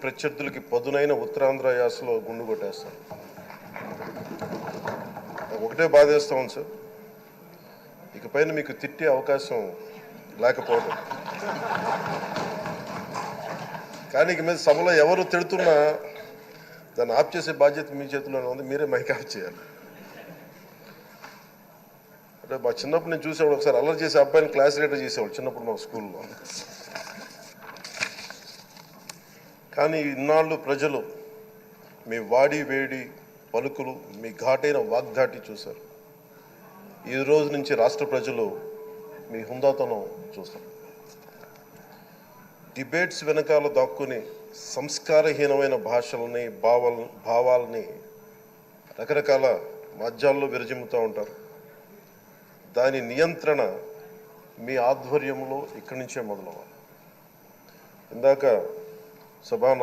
ప్రత్యర్థులకి పదునైన ఉత్తరాంధ్ర యాసలో గుండు కొట్టేస్తారు. ఒకటే బాధేస్తా ఉంది సార్, ఇకపైన మీకు తిట్టే అవకాశం లేకపోవడం. కానీ ఇక మీద సభలో ఎవరు తిడుతున్నా దాన్ని ఆఫ్ చేసే బాధ్యత మీ చేతిలోనే ఉంది. మీరే మైక్ ఆఫ్ చేయాలి. అంటే మా చిన్నప్పుడు నేను చూసేవాడు, ఒకసారి అల్లరి చేసే అబ్బాయిని క్లాస్ లీడర్ చేసేవాడు చిన్నప్పుడు మా స్కూల్లో. కానీ ఇన్నాళ్ళు ప్రజలు మీ వాడి వేడి పలుకులు, మీ ఘాటైన వాగ్ధాటి చూశారు. ఈ రోజు నుంచి రాష్ట్ర ప్రజలు మీ హుందాతనం చూస్తారు. డిబేట్స్ వెనకాల దాక్కుని సంస్కారహీనమైన భాషలని భావాలని రకరకాల మాధ్యాల్లో విరజిమ్ముతూ ఉంటారు. దాని నియంత్రణ మీ ఆధ్వర్యంలో ఇక్కడి నుంచే మొదలవ్వాలి. ఇందాక సభా